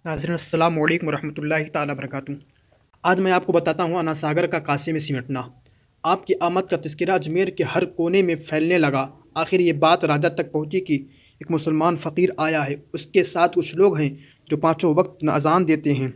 नाज़रीन अस्सलाम वालेकुम रहमतुल्लाहि ताला बरकातुहू। आज मैं आपको बताता हूँ अना सागर का कासे में सिमटना। आपकी आमद का तज़किरा अजमेर के हर कोने में फैलने लगा। आखिर ये बात राजा तक पहुँची कि एक मुसलमान फ़कीर आया है, उसके साथ कुछ लोग हैं जो पाँचों वक्त अज़ान देते हैं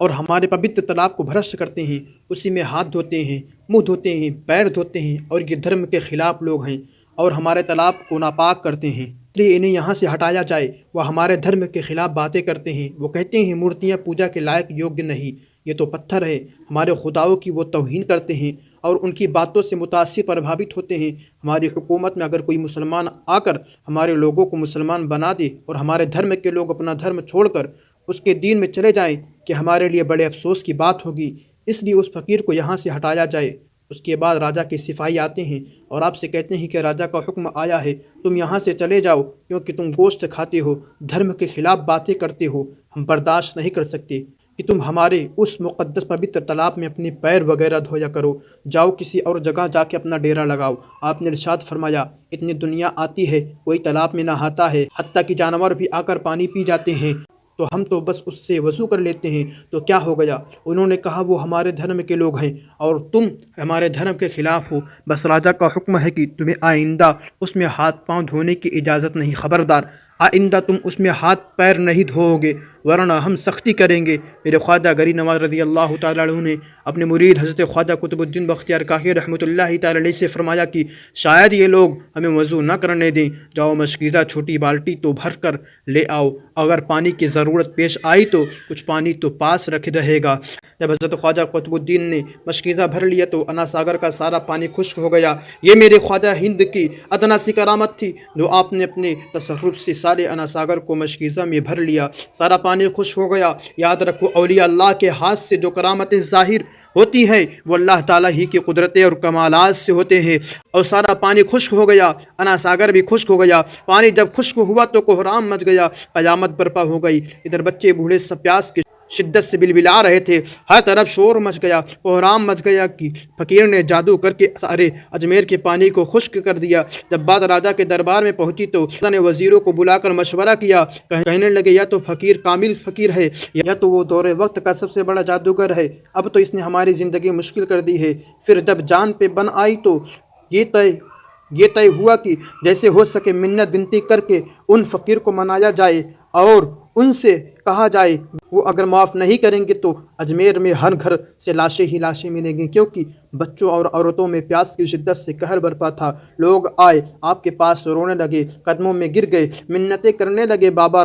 और हमारे पवित्र तालाब को भ्रष्ट करते हैं, उसी में हाथ धोते हैं, मुँह धोते हैं, पैर धोते हैं और ये धर्म के ख़िलाफ़ लोग हैं और हमारे तालाब को नापाक करते हैं। इसलिए इन्हें यहाँ से हटाया जाए। वह हमारे धर्म के ख़िलाफ़ बातें करते हैं। वो कहते हैं मूर्तियाँ पूजा के लायक योग्य नहीं, ये तो पत्थर है। हमारे खुदाओं की वो तौहीन करते हैं और उनकी बातों से मुतासिर प्रभावित होते हैं। हमारी हुकूमत में अगर कोई मुसलमान आकर हमारे लोगों को मुसलमान बना दे और हमारे धर्म के लोग अपना धर्म छोड़कर उसके दीन में चले जाएं, कि हमारे लिए बड़े अफसोस की बात होगी। इसलिए उस फ़कीर को यहाँ से हटाया जाए। उसके बाद राजा के सिपाही आते हैं और आपसे कहते हैं कि राजा का हुक्म आया है, तुम यहाँ से चले जाओ, क्योंकि तुम गोश्त खाते हो, धर्म के ख़िलाफ़ बातें करते हो। हम बर्दाश्त नहीं कर सकते कि तुम हमारे उस मुक़द्दस पवित्र तालाब में अपने पैर वगैरह धोया करो। जाओ किसी और जगह जाके अपना डेरा लगाओ। आपने इरशाद फरमाया, इतनी दुनिया आती है, कोई तालाब में नहाता है, हत्ता कि जानवर भी आकर पानी पी जाते हैं, तो हम तो बस उससे वज़ू कर लेते हैं, तो क्या हो गया। उन्होंने कहा वो हमारे धर्म के लोग हैं और तुम हमारे धर्म के ख़िलाफ़ हो। बस राजा का हुक्म है कि तुम्हें आइंदा उसमें हाथ पांव धोने की इजाज़त नहीं। ख़बरदार, आइंदा तुम उसमें हाथ पैर नहीं धोओगे, वरना हम सख्ती करेंगे। मेरे ख्वाजा गरीब नवाज़ रज़ी अल्लाह तआला अन्हु ने अपने मुरीद हज़रत ख्वाजा कुतुबुद्दीन बख्तियार काकी रहमतुल्लाहि तआला अलैहि से फरमाया कि शायद ये लोग हमें वज़ू न करने दें। जाओ मशकीज़ा छोटी बाल्टी तो भर कर ले आओ, अगर पानी की ज़रूरत पेश आई तो कुछ पानी तो पास रख रहेगा। जब हज़रत ख्वाजा कुतुबुद्दीन ने मशकीज़ा भर लिया तो अना सागर का सारा पानी खुश्क हो गया। ये मेरे ख्वाजा हिंद की अदना सी करामत थी जो आपने अपने तसर्रुफ़ से सारे अना सागर को मशकीज़ा में भर लिया, सारा पानी खुश्क हो गया। याद रखो, औलिया अल्लाह के हाथ से जो करामतें ज़ाहिर होती हैं वो अल्लाह ताला ही की कुदरतें और कमालात से होते हैं। और सारा पानी खुश्क हो गया, अना सागर भी खुश्क हो गया। पानी जब खुश्क हुआ तो कोहराम मच गया, क़यामत बर्पा हो गई। इधर बच्चे बूढ़े सब प्यास के शिद्दत से बिलबिला रहे थे, हर तरफ शोर मच गया, कोहराम मच गया कि फ़कीर ने जादू करके सारे अजमेर के पानी को खुश्क कर दिया। जब बात राजा के दरबार में पहुंची तो राजा ने वज़ीरों को बुलाकर मशवरा किया। कहने लगे, या तो फ़कीर कामिल फ़कीर है, या तो वो दौरे वक्त का सबसे बड़ा जादूगर है। अब तो इसने हमारी ज़िंदगी मुश्किल कर दी है। फिर जब जान पे बन आई तो ये तय हुआ कि जैसे हो सके मिन्नत विनती करके उन फ़कीर को मनाया जाए और उनसे कहा जाए वो अगर माफ़ नहीं करेंगे तो अजमेर में हर घर से लाशें ही लाशें मिलेंगी, क्योंकि बच्चों और औरतों में प्यास की शिद्दत से कहर बरपा था। लोग आए आपके पास, रोने लगे, कदमों में गिर गए, मिन्नतें करने लगे, बाबा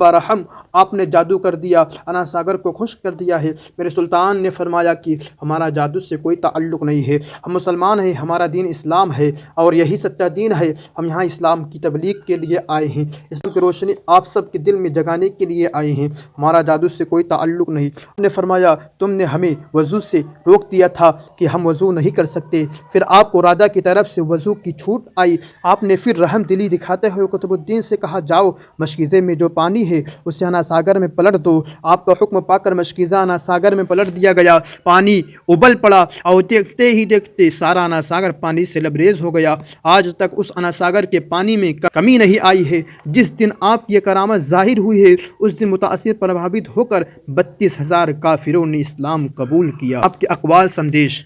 रहम आपने जादू कर दिया, अना सागर को खुश कर दिया है। मेरे सुल्तान ने फरमाया कि हमारा जादू से कोई ताल्लुक़ नहीं है, हम मुसलमान हैं, हमारा दीन इस्लाम है और यही सच्चा दीन है। हम यहाँ इस्लाम की तबलीग के लिए आए हैं, इस्लाम की रोशनी आप सब के दिल में जगाने के लिए आए हैं, हमारा जादू से कोई ताल्लुक़ नहीं। हमने फरमाया, तुमने हमें वज़ू से रोक दिया था कि हम वज़ू नहीं कर सकते, फिर आपको राजा की तरफ से वज़ू की छूट आई। आपने फिर रहम दिली दिखाते हुए कुतुबुद्दीन से कहा, जाओ मशकीज़े में जो पानी है उसे अना सागर में पलट दो। आपका हुक्म पाकर मशकीज़ा अना सागर में पलट दिया गया। पानी उबल पड़ा और देखते ही देखते सारा अना सागर पानी से लबरेज हो गया। आज तक उस अना सागर के पानी में कमी नहीं आई है। जिस दिन आप ये करामत ज़ाहिर हुई है उस दिन मुतासिर प्रभावित होकर 32,000 काफिरों ने इस्लाम कबूल किया। आपके अक़वाल संदेश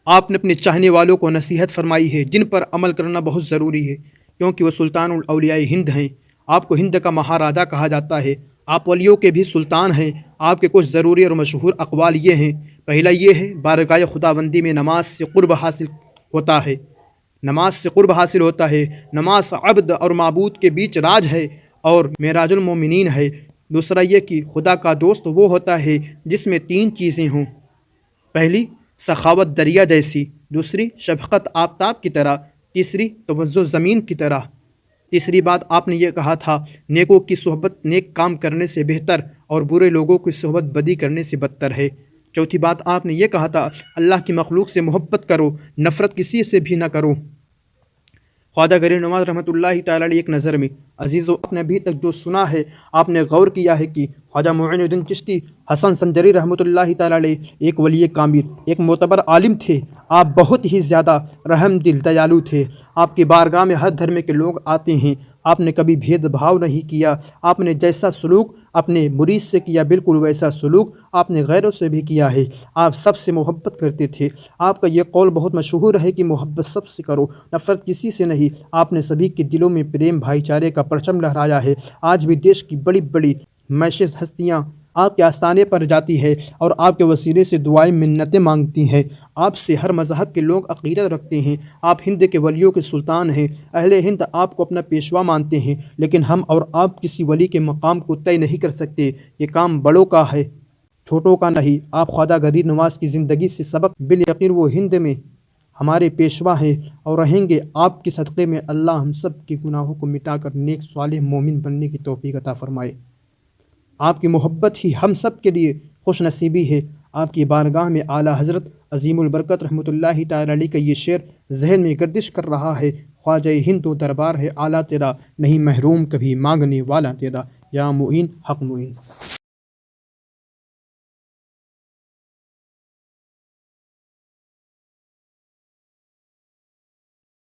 आपने अपने चाहने वालों को नसीहत फरमाई है, जिन पर अमल करना बहुत ज़रूरी है, क्योंकि वह सुल्तानुल औलिया हिंद हैं। आपको हिंद का महाराजा कहा जाता है, आप वलियों के भी सुल्तान हैं। आपके कुछ ज़रूरी और मशहूर अक़वाल ये हैं। पहला ये है, बारगाह खुदाबंदी में नमाज से क़ुर्ब हासिल होता है, नमाज अब्द और माबूद के बीच राज है और मेराजुल मोमिनीन है। दूसरा ये कि खुदा का दोस्त वो होता है जिसमें 3 चीज़ें हों, पहली सखावत दरिया जैसी, दूसरी शफ़क़त आफ़ताब की तरह, तीसरी तवज्जो ज़मीन की तरह। तीसरी बात आपने ये कहा था, नेकों की सोहबत नेक काम करने से बेहतर और बुरे लोगों की सोहबत बदी करने से बदतर है। चौथी बात आपने ये कहा था, अल्लाह की मखलूक से मोहब्बत करो, नफ़रत किसी से भी ना करो। ख्वाजा गरीब नवाज़ रहमतुल्लाहि ताला अलैहि एक नज़र में अजीज़ो, आपने अभी तक जो सुना है आपने गौर किया है कि ख्वाजा मुइनुद्दीन चिश्ती हसन संजरी रहमतुल्लाहि ताला अलैहि एक वली कामिल, एक मोतबर आलिम थे। आप बहुत ही ज़्यादा रहम दिल दयालु थे। आपकी बारगाह में हर धर्म के लोग आते हैं, آپ نے کبھی بھید بھاؤ نہیں کیا، آپ نے جیسا سلوک اپنے مرید سے کیا بالکل ویسا سلوک آپ نے غیروں سے بھی کیا ہے۔ آپ سب سے محبت کرتے تھے۔ آپ کا یہ قول بہت مشہور ہے کہ محبت سب سے کرو، نفرت کسی سے نہیں۔ آپ نے سبھی کے دلوں میں پریم بھائی چارے کا پرچم لہرایا ہے۔ آج بھی دیش کی بڑی بڑی معزز ہستیاں آپ کے آستانے پر جاتی ہے اور آپ کے وسیلے سے دعائیں منتیں مانگتی ہیں۔ آپ سے ہر مذہب کے لوگ عقیدت رکھتے ہیں۔ آپ ہند کے ولیوں کے سلطان ہیں۔ اہل ہند آپ کو اپنا پیشوا مانتے ہیں، لیکن ہم اور آپ کسی ولی کے مقام کو طے نہیں کر سکتے۔ یہ کام بڑوں کا ہے، چھوٹوں کا نہیں۔ آپ خواجہ غریب نواز کی زندگی سے سبق بالیقین وہ ہند میں ہمارے پیشوا ہیں اور رہیں گے۔ آپ کے صدقے میں اللہ ہم سب کے گناہوں کو مٹا کر نیک صالح مومن بننے کی توفیق عطا فرمائے۔ آپ کی محبت ہی ہم سب کے لیے خوش نصیبی ہے۔ آپ کی بارگاہ میں اعلیٰ حضرت عظیم البرکت رحمۃ اللہ تعالی علیہ کا یہ شعر ذہن میں گردش کر رہا ہے: خواجہ ہند تو دربار ہے اعلیٰ تیرا، نہیں محروم کبھی مانگنے والا تیرا، یا معین حق معین۔